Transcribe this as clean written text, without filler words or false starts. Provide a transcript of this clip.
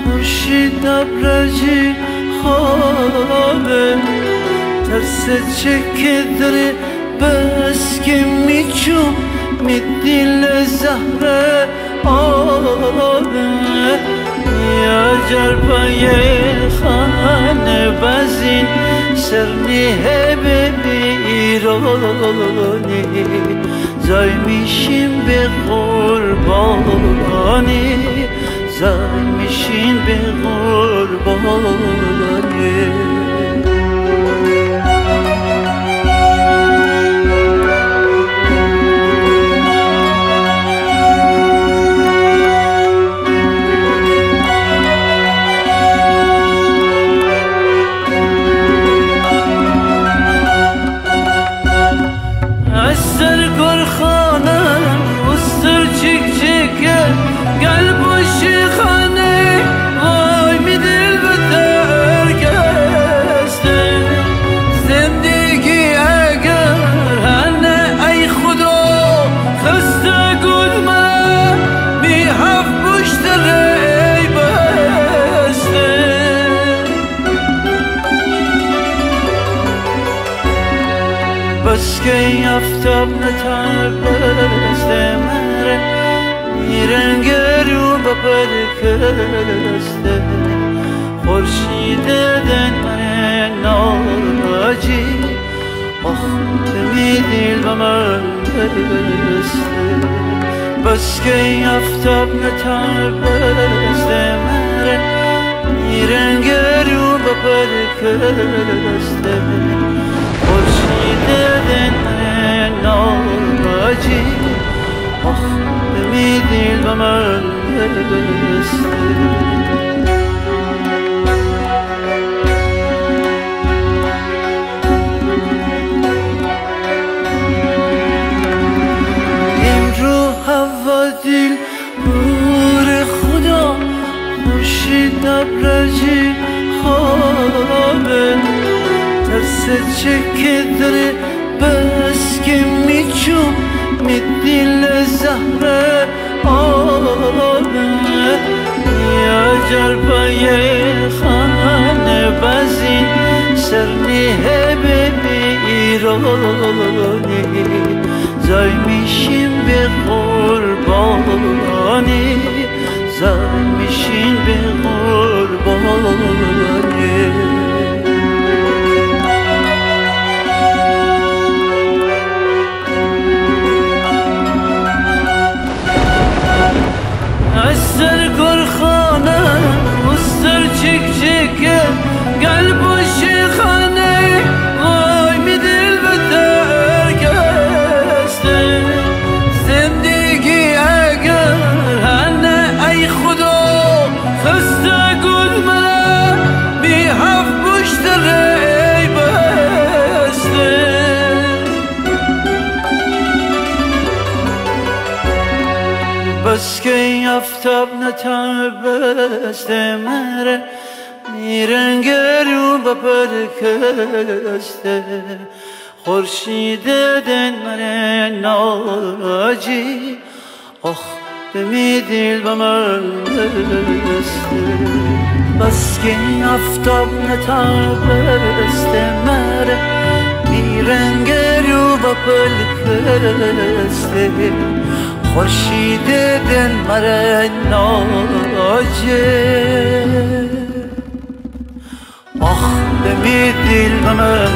خورشید ابرجی خوابه ترس چکه داره بس که میچوم میدیل زهره آبه یا جربای خانه بزین سرنیه به بیرانی زای میشیم به قربانی زای میشیم به قربانی بس که آفتاب نتابسته مره میرنگ رو با پرکسته خورشید دن من ناجی آخ میدیل با من بسته بس که آفتاب نتابسته مره میرنگ رو با پرکسته خورشید دن من ناجی آخ میدیل با من بسته دل نور خدا خورشید ابرجی خوابه ترس چکه داره بس که میچوم میدیل زهره آبه یا جربای خانه بزین سرنیه به بیرانی زای میشیم به قربانی زای میشیم به قربانی از سر گرخانه و سر چک چکه قلب و شیخانه وای می دل به ترکسته زندگی اگر هنه ای خدا خسته گل منه بی هفت پشت ری بسته بس که آفتاب نتابسته مره میرنگ رو با پرکسته خورشید دن من ناجی آخ میدیل با من بسته بس که آفتاب نتابسته مره میرنگ رو با پرکسته خورشید دل مره ناجه آخ بمیدیل به من